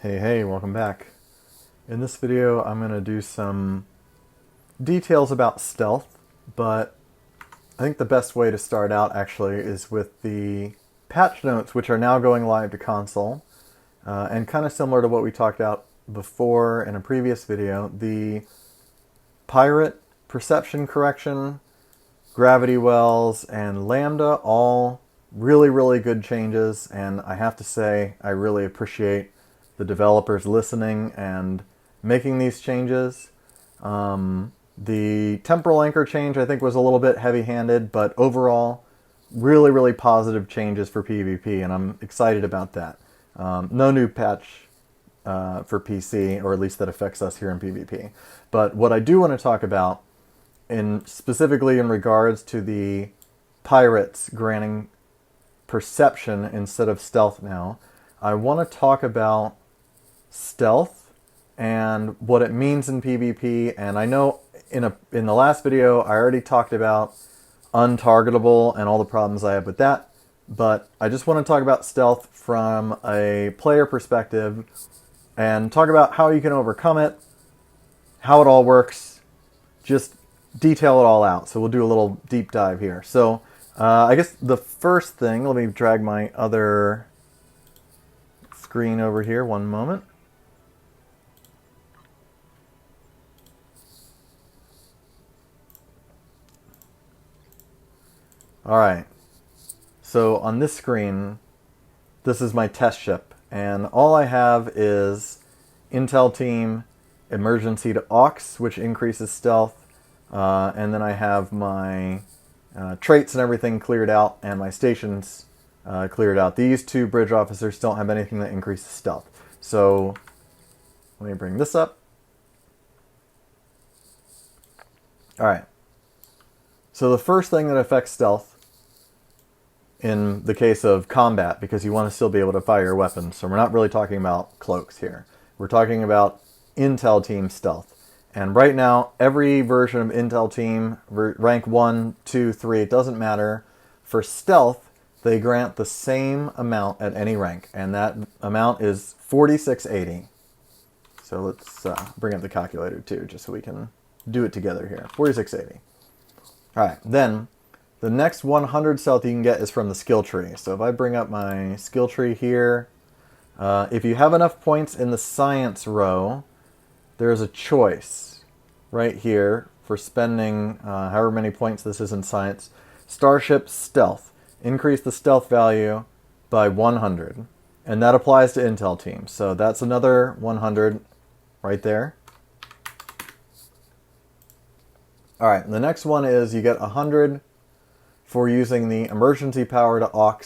Hey, welcome back. In this video, I'm going to do some details about stealth, but I think the best way to start out actually is with the patch notes, which are now going live to console, and kind of similar to what we talked about before in a previous video, the pirate perception correction, gravity wells, and Lambda, all really good changes, and I have to say I really appreciate the developers listening and making these changes. The temporal anchor change I think was a little bit heavy-handed, but overall really positive changes for PvP, and I'm excited about that. No new patch for PC, or at least that affects us here in PvP. But what I do want to talk about, specifically in regards to the pirates granting perception instead of stealth now, I want to talk about stealth and what it means in PvP. And I know in the last video I already talked about untargetable and all the problems I have with that, but I just want to talk about stealth from a player perspective and talk about how you can overcome it, how it all works, just detail it all out. So we'll do a little deep dive here. So I guess the first thing, let me drag my other screen over here one moment. Alright, so on this screen, this is my test ship, and all I have is Intel Team Emergency to Aux, which increases stealth, and then I have my traits and everything cleared out, and my stations cleared out. These two bridge officers don't have anything that increases stealth. So let me bring this up. Alright, so the first thing that affects stealth in the case of combat, because you want to still be able to fire your weapons, so we're not really talking about cloaks here. We're talking about Intel Team stealth. And right now, every version of Intel Team, rank 1, 2, 3, it doesn't matter. For stealth, they grant the same amount at any rank, and that amount is 4680. So let's bring up the calculator too, just so we can do it together here. 4680. Alright, then the next 100 stealth you can get is from the skill tree. So if I bring up my skill tree here, if you have enough points in the science row, there's a choice right here for spending however many points this is in science. Starship stealth. Increase the stealth value by 100. And that applies to Intel Team. So that's another 100 right there. Alright, the next one is you get 100 for using the emergency power to aux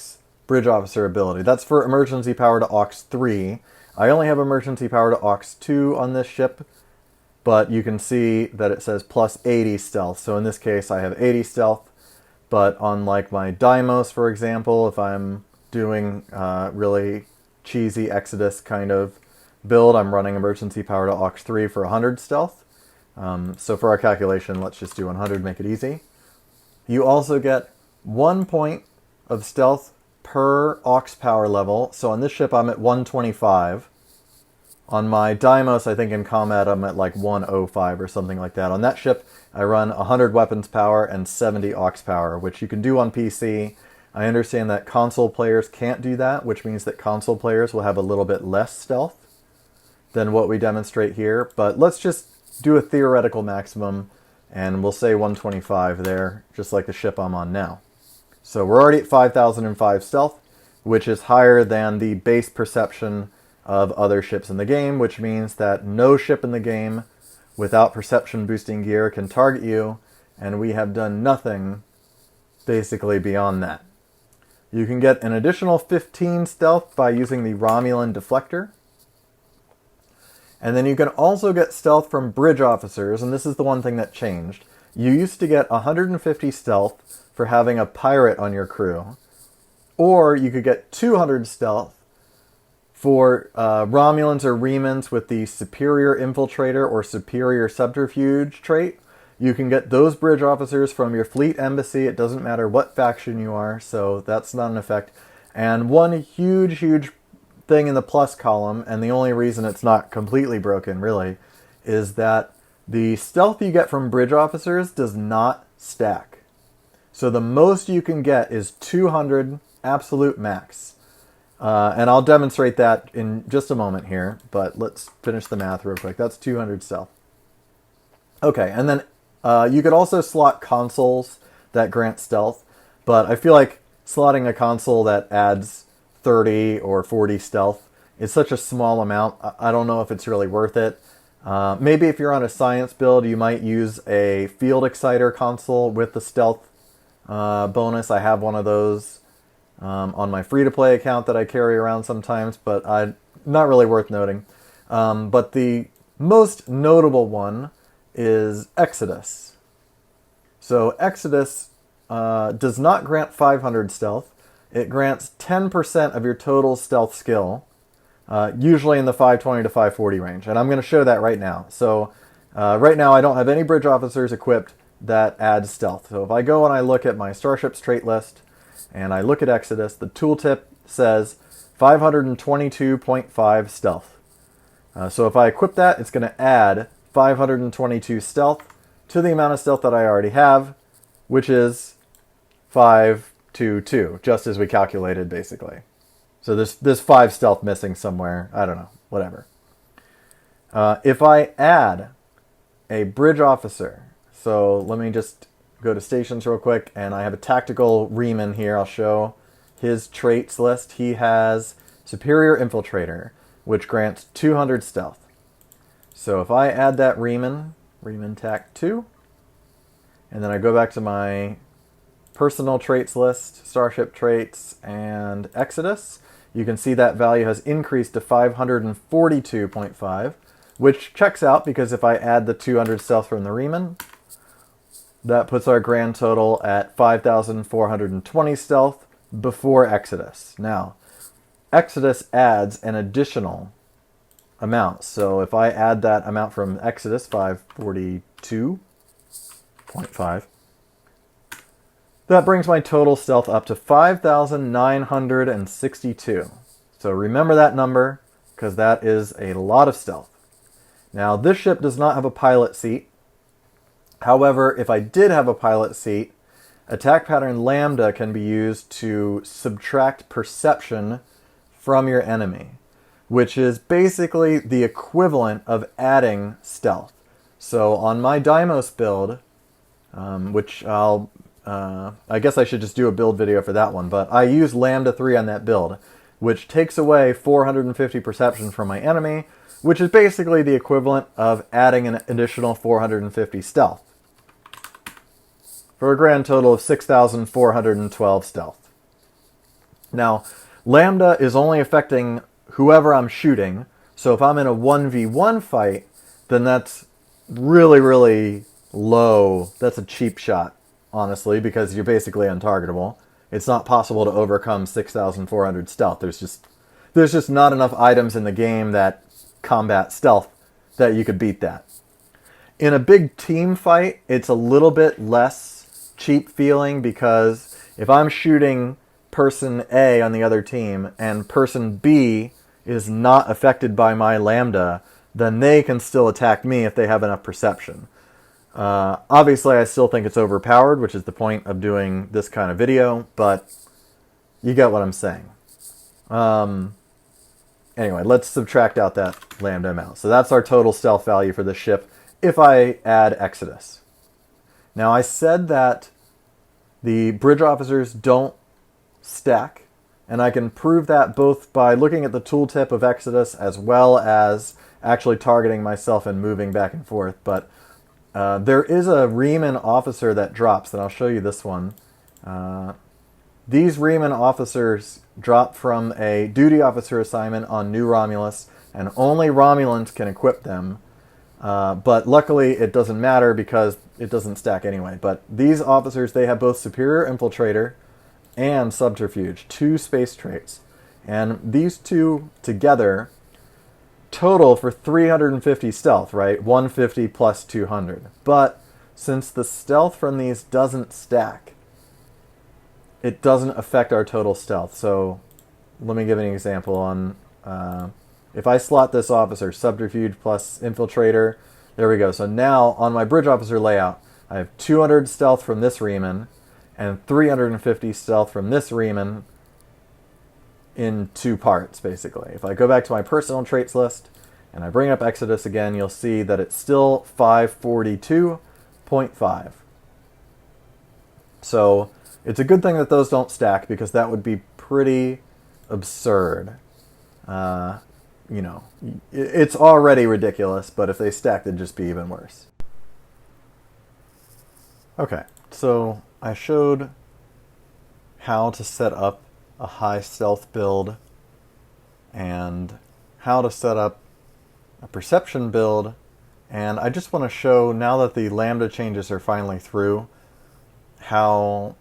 bridge officer ability. That's for emergency power to aux 3. I only have emergency power to aux 2 on this ship, but you can see that it says plus 80 stealth. So in this case I have 80 stealth, but on like my Deimos, for example, if I'm doing really cheesy Exitus kind of build, I'm running emergency power to aux 3 for 100 stealth. So for our calculation, let's just do 100, make it easy. You also get 1 point of stealth per aux power level. So on this ship I'm at 125. On my Deimos, I think in combat I'm at like 105 or something like that. On that ship I run 100 weapons power and 70 aux power, which you can do on PC. I understand that console players can't do that, which means that console players will have a little bit less stealth than what we demonstrate here. But let's just do a theoretical maximum, and we'll say 125 there, just like the ship I'm on now. So we're already at 5005 stealth, which is higher than the base perception of other ships in the game, which means that no ship in the game without perception boosting gear can target you, and we have done nothing basically beyond that. You can get an additional 15 stealth by using the Romulan deflector. And then you can also get stealth from bridge officers, and this is the one thing that changed. You used to get 150 stealth for having a pirate on your crew, or you could get 200 stealth for Romulans or Remans with the Superior Infiltrator or Superior Subterfuge trait. You can get those bridge officers from your fleet embassy. It doesn't matter what faction you are, so that's not an effect. And one huge thing in the plus column, and the only reason it's not completely broken, really, is that the stealth you get from bridge officers does not stack. So the most you can get is 200 absolute max. And I'll demonstrate that in just a moment here, but let's finish the math real quick. That's 200 stealth. Okay, and then you could also slot consoles that grant stealth, but I feel like slotting a console that adds 30 or 40 stealth is such a small amount. I don't know if it's really worth it. Maybe if you're on a science build, you might use a field exciter console with the stealth bonus. I have one of those on my free-to-play account that I carry around sometimes, but not really worth noting. But the most notable one is Exitus. So Exitus does not grant 500 stealth. It grants 10% of your total stealth skill, usually in the 520 to 540 range. And I'm going to show that right now. So right now I don't have any bridge officers equipped that add stealth. So if I go and I look at my starships trait list and I look at Exitus, the tooltip says 522.5 stealth. So if I equip that, it's going to add 522 stealth to the amount of stealth that I already have, which is 522, just as we calculated basically. So there's 5 stealth missing somewhere. I don't know, whatever. If I add a bridge officer, so let me just go to stations real quick, and I have a tactical Reman here. I'll show his traits list. He has Superior Infiltrator, which grants 200 stealth. So if I add that Reman Tac 2, and then I go back to my personal traits list, Starship traits, and Exitus, you can see that value has increased to 542.5, which checks out because if I add the 200 stealth from the Reman, that puts our grand total at 5,420 stealth before Exitus. Now, Exitus adds an additional amount. So if I add that amount from Exitus, 542.5, that brings my total stealth up to 5,962. So remember that number, because that is a lot of stealth. Now, this ship does not have a pilot seat. However, if I did have a pilot seat, attack pattern Lambda can be used to subtract perception from your enemy, which is basically the equivalent of adding stealth. So on my Deimos build, which I guess I should just do a build video for that one, but I use Lambda 3 on that build, which takes away 450 perception from my enemy, which is basically the equivalent of adding an additional 450 stealth, for a grand total of 6,412 stealth. Now, Lambda is only affecting whoever I'm shooting, so if I'm in a 1v1 fight, then that's really, really low. That's a cheap shot, honestly, because you're basically untargetable. It's not possible to overcome 6,400 stealth. There's just not enough items in the game that combat stealth that you could beat that. In a big team fight, it's a little bit less cheap feeling, because if I'm shooting person A on the other team and person B is not affected by my Lambda, then they can still attack me if they have enough perception. Obviously, I still think it's overpowered, which is the point of doing this kind of video, but you get what I'm saying. Anyway, let's subtract out that Lambda amount. So that's our total stealth value for the ship if I add Exitus. Now, I said that the bridge officers don't stack, and I can prove that both by looking at the tooltip of Exitus as well as actually targeting myself and moving back and forth. But there is a Reman officer that drops, and I'll show you this one. These Reman officers drop from a duty officer assignment on New Romulus, and only Romulans can equip them. But luckily it doesn't matter because it doesn't stack anyway. But these officers, they have both Superior Infiltrator and Subterfuge, 2 space traits. And these two together total for 350 stealth, right? 150 plus 200. But since the stealth from these doesn't stack, it doesn't affect our total stealth. So let me give an example. On If I slot this officer, subterfuge plus infiltrator, there we go. So now on my bridge officer layout, I have 200 stealth from this Riemann and 350 stealth from this Riemann in 2 parts, basically. If I go back to my personal traits list and I bring up Exitus again, you'll see that it's still 542.5. So it's a good thing that those don't stack, because that would be pretty absurd. You know, it's already ridiculous, but if they stacked, it'd just be even worse. Okay, so I showed how to set up a high stealth build and how to set up a perception build, and I just want to show, now that the Lambda changes are finally through, how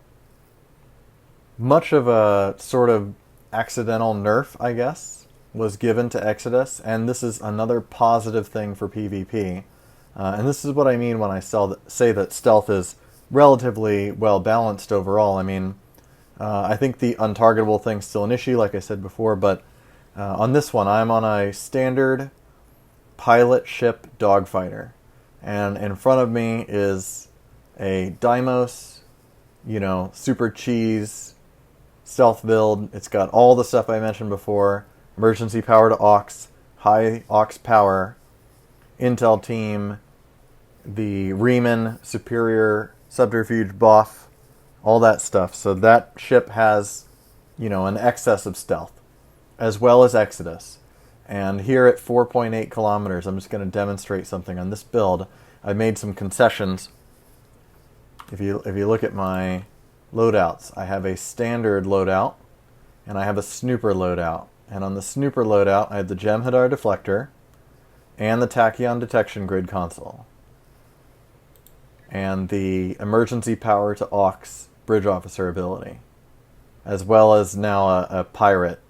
much of a sort of accidental nerf, I guess, was given to Exitus, and this is another positive thing for PvP. And this is what I mean when I say that stealth is relatively well balanced overall. I mean, I think the untargetable thing's still an issue, like I said before, but on this one, I'm on a standard pilot ship dogfighter, and in front of me is a Deimos, you know, super cheese stealth build. It's got all the stuff I mentioned before: emergency power to aux, high aux power, intel team, the Riemann superior subterfuge buff, all that stuff. So that ship has, you know, an excess of stealth, as well as Exitus. And here at 4.8 kilometers, I'm just going to demonstrate something on this build. I made some concessions. If you look at my loadouts, I have a standard loadout, and I have a snooper loadout. And on the snooper loadout, I have the jem'hadar deflector and the tachyon detection grid console, and the emergency power to aux bridge officer ability, as well as now a pirate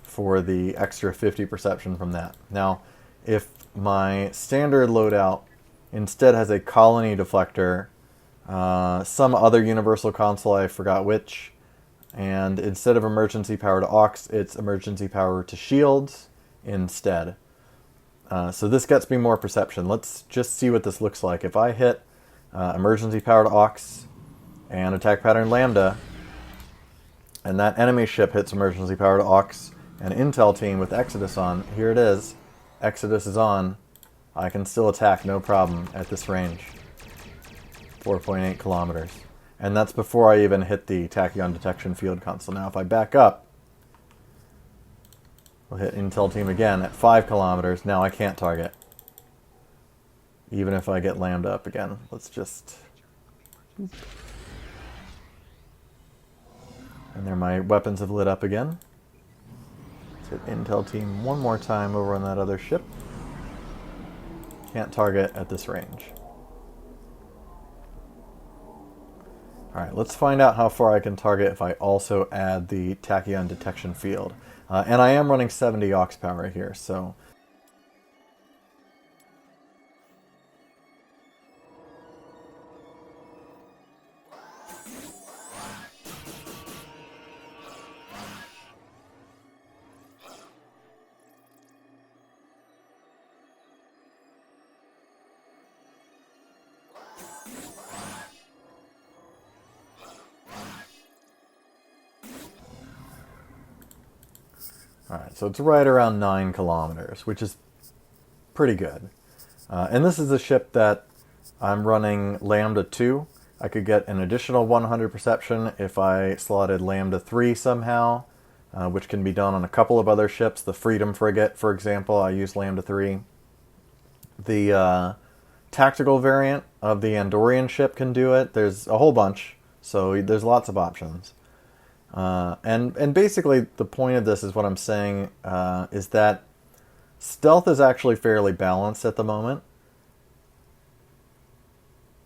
for the extra 50 perception from that. Now, if my standard loadout instead has a colony deflector, some other universal console, I forgot which, and instead of emergency power to aux, it's emergency power to shields instead. So this gets me more perception. Let's just see what this looks like. If I hit emergency power to aux and attack pattern Lambda, and that enemy ship hits emergency power to aux and intel team with Exitus on, here it is, Exitus is on, I can still attack no problem at this range. 4.8 kilometers. And that's before I even hit the tachyon detection field console. Now if I back up, we'll hit intel team again at 5 kilometers. Now I can't target, even if I get Lambda up again. Let's just... And there my weapons have lit up again. Let's hit intel team one more time over on that other ship. Can't target at this range. Alright, let's find out how far I can target if I also add the tachyon detection field. And I am running 70 aux power here, so... Alright, so it's right around 9 kilometers, which is pretty good. And this is a ship that I'm running Lambda 2. I could get an additional 100 perception if I slotted Lambda 3 somehow, which can be done on a couple of other ships. The Freedom Frigate, for example, I use Lambda 3. The tactical variant of the Andorian ship can do it. There's a whole bunch, so there's lots of options. And basically the point of this is what I'm saying is that stealth is actually fairly balanced at the moment.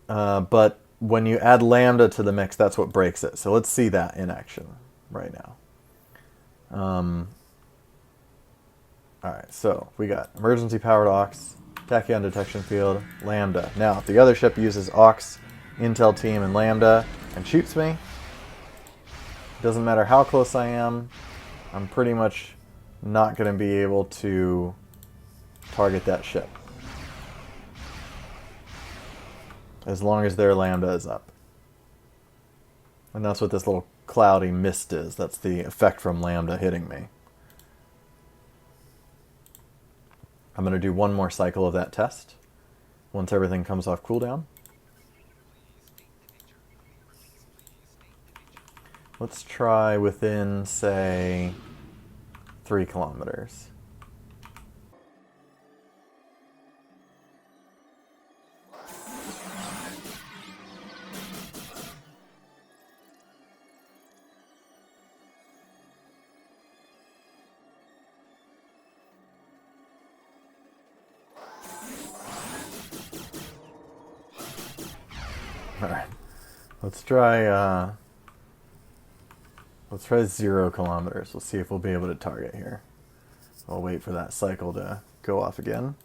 But when you add Lambda to the mix, that's what breaks it. So let's see that in action right now. Alright, so we got emergency powered aux, tachyon detection field, Lambda. Now, if the other ship uses aux, intel team, and Lambda and shoots me, doesn't matter how close I am, I'm pretty much not going to be able to target that ship as long as their Lambda is up. And that's what this little cloudy mist is. That's the effect from Lambda hitting me. I'm going to do one more cycle of that test once everything comes off cooldown. Let's try within, say, 3 kilometers. Alright, let's try 0 kilometers. We'll see if we'll be able to target here. I'll wait for that cycle to go off again.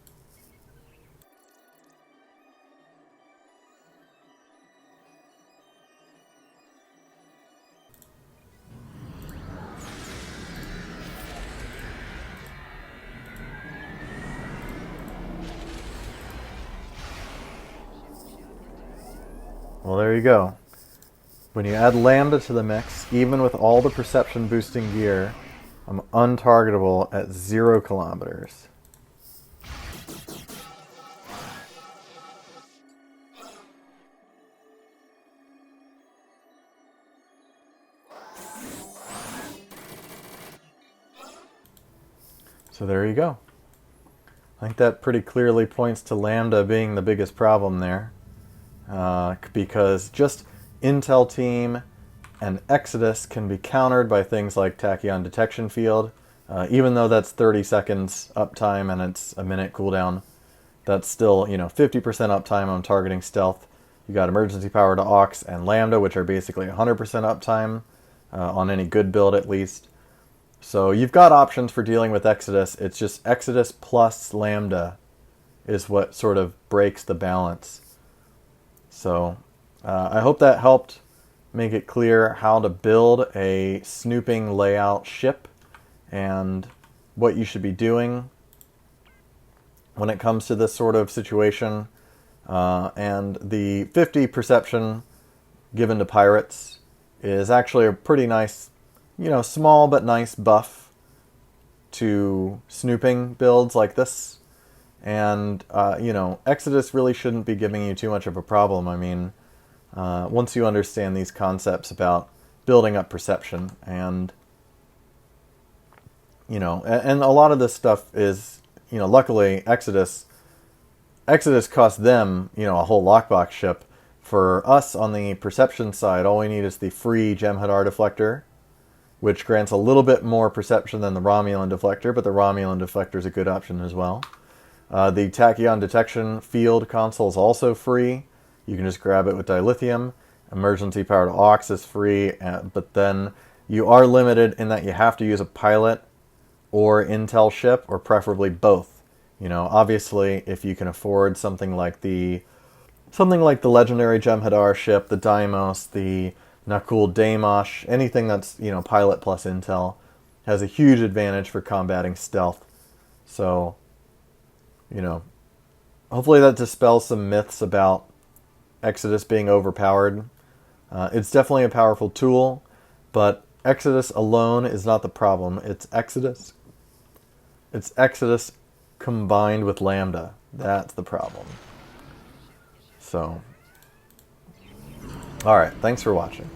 Well, there you go. When you add Lambda to the mix, even with all the perception boosting gear, I'm untargetable at 0 kilometers. So there you go. I think that pretty clearly points to Lambda being the biggest problem there. Because just Intel Team and Exitus can be countered by things like Tachyon Detection Field. Even though that's 30 seconds uptime and it's a minute cooldown, that's still, 50% uptime on targeting stealth. You got Emergency Power to Aux and Lambda, which are basically 100% uptime on any good build at least. So you've got options for dealing with Exitus. It's just Exitus plus Lambda is what sort of breaks the balance. So I hope that helped make it clear how to build a snooping layout ship and what you should be doing when it comes to this sort of situation. And the 50 perception given to pirates is actually a pretty nice, small but nice buff to snooping builds like this. And, Exitus really shouldn't be giving you too much of a problem. I mean, once you understand these concepts about building up perception and, and a lot of this stuff is, luckily Exitus cost them, a whole lockbox ship. For us on the perception side, all we need is the free jem'hadar deflector, which grants a little bit more perception than the Romulan deflector, but the Romulan deflector is a good option as well. The Tachyon Detection Field console is also free. You can just grab it with dilithium. Emergency Power to Aux is free, but then you are limited in that you have to use a pilot or Intel ship, or preferably both. Obviously, if you can afford something like the legendary jem'hadar ship, the Deimos, the Nakul Daimosh, anything that's pilot plus Intel, has a huge advantage for combating stealth. So, hopefully that dispels some myths about Exitus being overpowered. It's definitely a powerful tool, but Exitus alone is not the problem. It's Exitus combined with Lambda. That's the problem. So, alright, thanks for watching.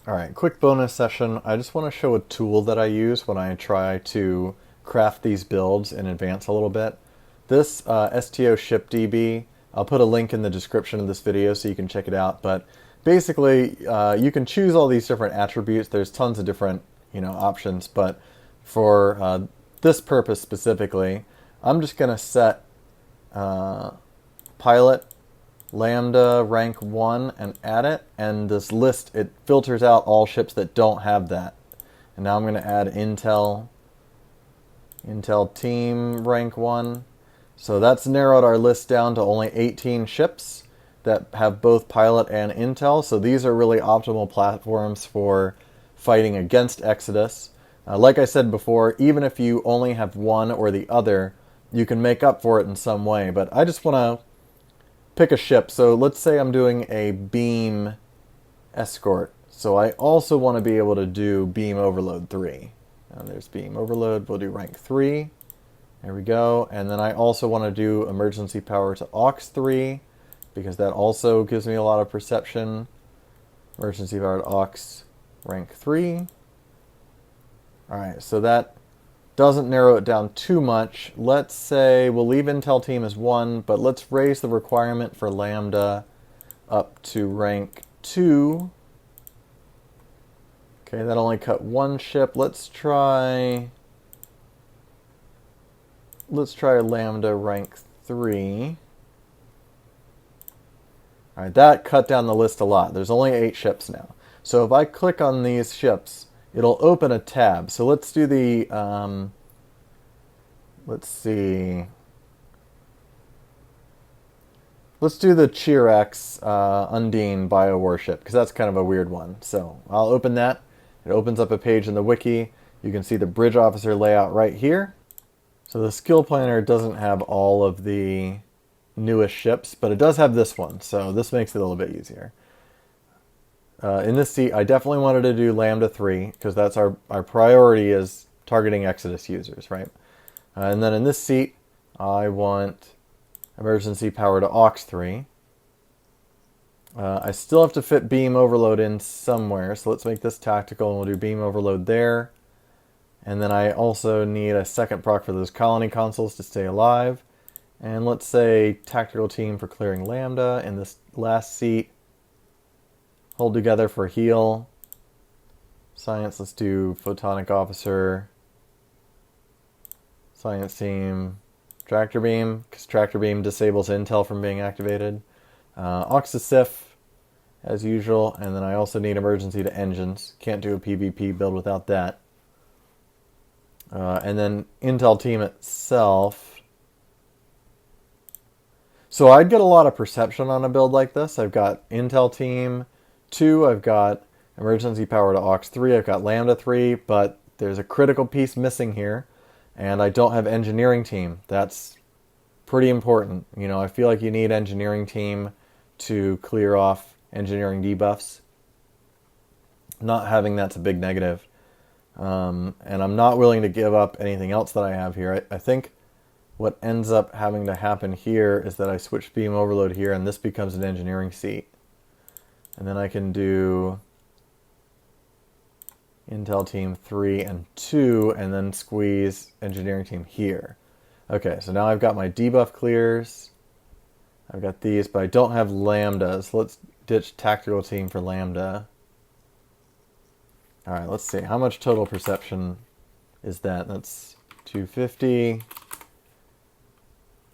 Alright, quick bonus session. I just want to show a tool that I use when I try to craft these builds in advance a little bit. This STO Ship DB, I'll put a link in the description of this video so you can check it out, but basically you can choose all these different attributes. There's tons of different options, but for this purpose specifically, I'm just going to set pilot Lambda rank 1 and add it, and this list, it filters out all ships that don't have that. And now I'm going to add Intel Team rank 1. So that's narrowed our list down to only 18 ships that have both pilot and Intel. So these are really optimal platforms for fighting against Exitus. Like I said before, even if you only have one or the other, you can make up for it in some way. But I just want to pick a ship. So let's say I'm doing a beam escort. So I also want to be able to do beam overload 3. And there's beam overload. We'll do rank 3. There we go. And then I also want to do emergency power to aux 3, because that also gives me a lot of perception. Emergency power to aux rank 3. Alright, so that doesn't narrow it down too much. Let's say we'll leave Intel team as 1, but let's raise the requirement for Lambda up to rank 2. Okay, that only cut 1 ship. Let's try Lambda rank 3. Alright, that cut down the list a lot. There's only 8 ships now. So if I click on these ships, it'll open a tab. So let's do the, let's do the Chirax Undine biowarship, because that's kind of a weird one. So I'll open that. It opens up a page in the wiki. You can see the bridge officer layout right here. So the skill planner doesn't have all of the newest ships, but it does have this one, so this makes it a little bit easier. In this seat, I definitely wanted to do Lambda 3, because that's our priority is targeting Exitus users, right? And then in this seat, I want emergency power to aux 3. I still have to fit beam overload in somewhere, so let's make this tactical, and we'll do beam overload there. And then I also need a second proc for those colony consoles to stay alive. And let's say tactical team for clearing Lambda in this last seat. Hold together for heal. Science, let's do photonic officer. Science team, tractor beam, because tractor beam disables intel from being activated. Oxysif, as usual, and then I also need emergency to engines. Can't do a PvP build without that. And then intel team itself. So I'd get a lot of perception on a build like this. I've got intel team 2, I've got emergency power to aux 3, I've got Lambda 3, but there's a critical piece missing here, and I don't have engineering team. That's pretty important. You know, I feel like you need engineering team to clear off engineering debuffs. Not having that's a big negative. And I'm not willing to give up anything else that I have here. I think what ends up having to happen here is that I switch beam overload here, and this becomes an engineering seat. And then I can do Intel team 3 and 2, and then squeeze engineering team here. Okay, so now I've got my debuff clears. I've got these, but I don't have Lambdas. So let's ditch tactical team for Lambda. Alright, let's see. How much total perception is that? That's 250.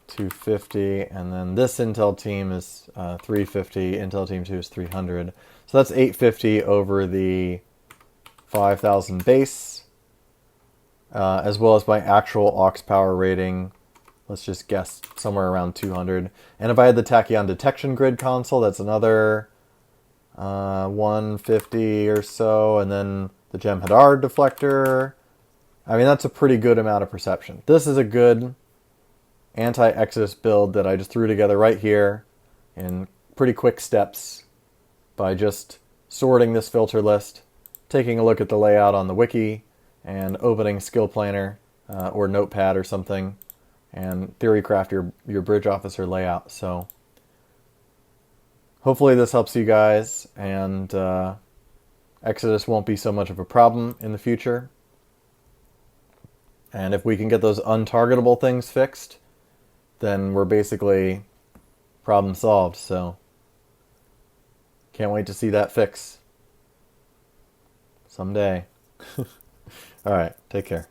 250, and then this Intel team is 350. Intel team 2 is 300. So that's 850 over the 5,000 base, as well as my actual aux power rating. Let's just guess somewhere around 200. And if I had the tachyon detection grid console, that's another 150 or so, and then the jem'hadar deflector. I mean, that's a pretty good amount of perception. This is a good anti-Exitus build that I just threw together right here in pretty quick steps by just sorting this filter list, taking a look at the layout on the wiki, and opening Skill Planner or Notepad or something, and theorycraft your bridge officer layout. So hopefully this helps you guys, and Exitus won't be so much of a problem in the future. And if we can get those untargetable things fixed, then we're basically problem solved. So can't wait to see that fix someday. All right, take care.